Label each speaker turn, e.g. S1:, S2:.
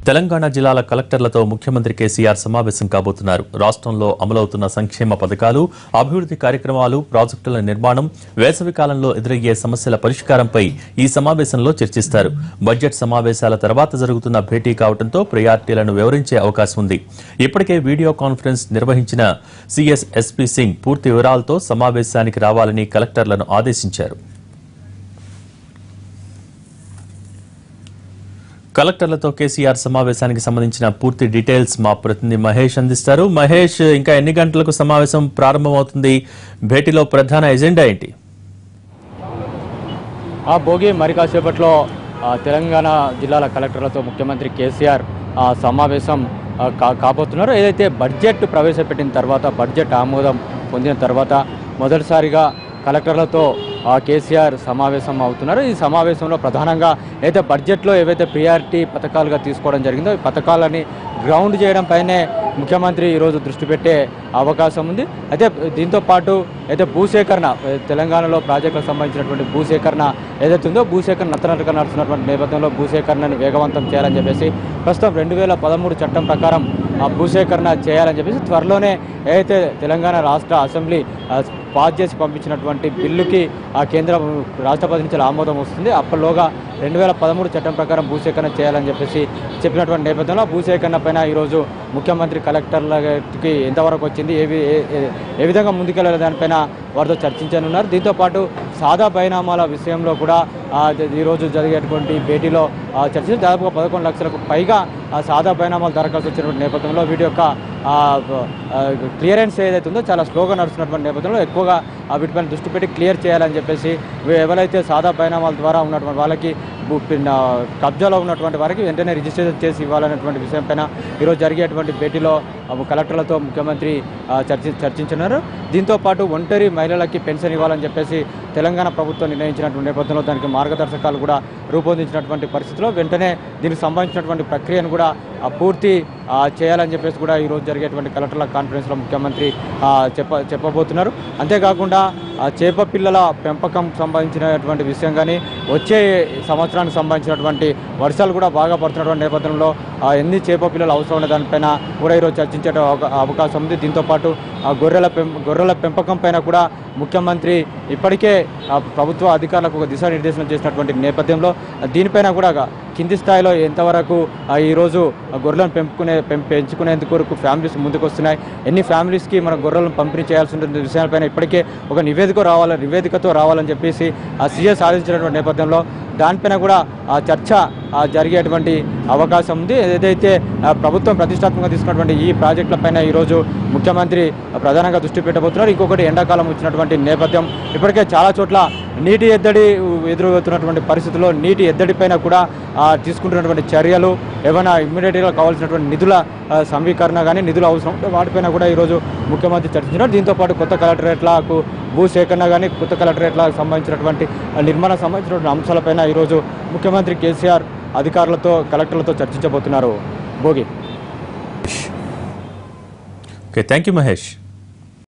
S1: తెలంగాణ జిల్లాల కలెక్టర్లతో ముఖ్యమంత్రి కేసీఆర్ సమావేశం కాబోతున్నారు. రాష్ట్రంలో అమలవుతున్న సంక్షేమ పథకాలు, అభివృద్ధి కార్యక్రమాలు, ప్రాజెక్టుల నిర్మాణం, వేసవి కాలంలో ఎదురయ్యే సమస్యల పరిష్కారంపై ఈ సమావేశంలో చర్చిస్తారు. బడ్జెట్ సమావేశాల తర్వాత జరుగుతున్న భేటీ కావడంతో ప్రయారిటీలను వివరించే అవకాశం ఉంది. ఇప్పటికే వీడియో కాన్ఫరెన్స్ నిర్వహించిన సీఎస్ ఎస్పీ సింగ్ పూర్తి వివరాలతో సమావేశానికి రావాలని కలెక్టర్లను ఆదేశించారు. కలెక్టర్లతో కేసీఆర్ సమావేశానికి సంబంధించిన పూర్తి డీటెయిల్స్ మా ప్రతినిధి మహేష్ అందిస్తారు. మహేష్, ఇంకా ఎన్ని గంటలకు సమావేశం ప్రారంభమవుతుంది? భేటీలో ప్రధాన ఎజెండా ఏంటి?
S2: భోగి మరి కాసేపట్లో తెలంగాణ జిల్లాల కలెక్టర్లతో ముఖ్యమంత్రి కేసీఆర్ సమావేశం కాబోతున్నారు. ఏదైతే బడ్జెట్ ప్రవేశపెట్టిన తర్వాత, బడ్జెట్ ఆమోదం పొందిన తర్వాత మొదటిసారిగా కలెక్టర్లతో కేసీఆర్ సమావేశం అవుతున్నారు. ఈ సమావేశంలో ప్రధానంగా అయితే బడ్జెట్లో ఏవైతే ప్రియారిటీ పథకాలుగా తీసుకోవడం జరిగిందో ఈ పథకాలని గ్రౌండ్ చేయడం పైనే ముఖ్యమంత్రి ఈరోజు దృష్టి పెట్టే అవకాశం ఉంది. అయితే దీంతో పాటు అయితే భూసేకరణ, తెలంగాణలో ప్రాజెక్టులకు సంబంధించినటువంటి భూసేకరణ ఏదైతే ఉందో భూసేకరణ నత్తనట్టుగా నడుస్తున్నటువంటి నేపథ్యంలో భూసేకరణను వేగవంతం చేయాలని చెప్పేసి ప్రస్తుతం 2013 చట్టం ప్రకారం భూసేకరణ చేయాలని చెప్పేసి త్వరలోనే ఏదైతే తెలంగాణ రాష్ట్ర అసెంబ్లీ పాస్ చేసి పంపించినటువంటి బిల్లుకి కేంద్ర రాష్ట్రపతి నుంచి ఆమోదం వస్తుంది. అప్పటిలోగా 2013 చట్టం ప్రకారం భూసేకరణ చేయాలని చెప్పేసి చెప్పినటువంటి నేపథ్యంలో భూసేకరణ పైన ఈరోజు ముఖ్యమంత్రి కలెక్టర్లకి ఎంతవరకు వచ్చింది, ఏ విధంగా ముందుకెళ్ళాలి దానిపైన వారితో చర్చించనున్నారు. దీంతోపాటు సాదా బైనామాల విషయంలో కూడా ఈరోజు జరిగేటువంటి భేటీలో చర్చించి దాదాపుగా 11 లక్షలకు పైగా సాదా బైనామాలు దరఖాస్తు వచ్చినటువంటి నేపథ్యంలో వీటి యొక్క క్లియరెన్స్ ఏదైతే ఉందో చాలా స్లోగా నడుస్తున్నటువంటి నేపథ్యంలో ఎక్కువగా వీటిపైన దృష్టి పెట్టి క్లియర్ చేయాలని చెప్పేసి ఎవరైతే సాదా బైనామాల ద్వారా ఉన్నటువంటి వాళ్ళకి కబ్జాలో ఉన్నటువంటి వారికి వెంటనే రిజిస్ట్రేషన్ చేసి ఇవ్వాలనేటువంటి విషయంపైన ఈరోజు జరిగేటువంటి భేటీలో కలెక్టర్లతో ముఖ్యమంత్రి చర్చించున్నారు. దీంతోపాటు ఒంటరి మహిళలకి పెన్షన్ ఇవ్వాలని చెప్పేసి తెలంగాణ ప్రభుత్వం నిర్ణయించినటువంటి నేపథ్యంలో దానికి మార్గదర్శకాలు కూడా రూపొందించినటువంటి పరిస్థితిలో వెంటనే దీనికి సంబంధించినటువంటి ప్రక్రియను కూడా పూర్తి చేయాలని చెప్పేసి కూడా ఈరోజు జరిగేటువంటి కలెక్టర్ల కాన్ఫరెన్స్లో ముఖ్యమంత్రి చెప్పబోతున్నారు. అంతేకాకుండా చేప పిల్లల పెంపకం సంబంధించినటువంటి విషయం కానీ వచ్చే సంవత్సరానికి సంబంధించినటువంటి వర్షాలు కూడా బాగా పడుతున్నటువంటి నేపథ్యంలో ఎన్ని చేప పిల్లలు అవసరం ఉన్న దానిపైన కూడా ఈరోజు చర్చించే అవకాశం ఉంది. దీంతోపాటు గొర్రెల పెంపకం పైన కూడా ముఖ్యమంత్రి ఇప్పటికే ప్రభుత్వ అధికారులకు ఒక దిశానిర్దేశనం చేసినటువంటి నేపథ్యంలో దీనిపైన కూడా కింది స్థాయిలో ఎంతవరకు ఈరోజు గొర్రెలను పెంచుకునేందుకు ఫ్యామిలీస్ ముందుకు వస్తున్నాయి, ఎన్ని ఫ్యామిలీస్కి మన గొర్రెలను పంపిణీ చేయాల్సి ఉంటుంది విషయాలపైన ఇప్పటికే ఒక నివేదికతో రావాలని చెప్పేసి సీఎస్ సాధించినటువంటి నేపథ్యంలో దానిపైన కూడా చర్చ జరిగేటువంటి అవకాశం ఉంది. ఏదైతే ప్రభుత్వం ప్రతిష్టాత్మకంగా తీసుకున్నటువంటి ఈ ప్రాజెక్టులపైన ఈరోజు ముఖ్యమంత్రి ప్రధానంగా దృష్టి పెట్టబోతున్నారు. ఇంకొకటి ఎండాకాలం వచ్చినటువంటి నేపథ్యం ఇప్పటికే చాలా చోట్ల నీటి ఎద్దడి ఎదురవుతున్నటువంటి పరిస్థితుల్లో నీటి ఎద్దడిపైన కూడా తీసుకుంటున్నటువంటి చర్యలు, ఏమైనా ఇమ్మీడియట్గా కావాల్సినటువంటి నిధుల సమీకరణ కానీ నిధులు అవసరం వాటిపైన కూడా ఈరోజు ముఖ్యమంత్రి చర్చించినారు. దీంతోపాటు కొత్త కలెక్టరేట్లకు భూసేకరణ కానీ కొత్త కలెక్టరేట్లకు సంబంధించినటువంటి నిర్మాణం సంబంధించినటువంటి అంశాలపైన ఈరోజు ముఖ్యమంత్రి కేసీఆర్ అధికారులతో కలెక్టర్లతో చర్చించబోతున్నారు. Bhogi.
S1: Okay, thank you Mahesh.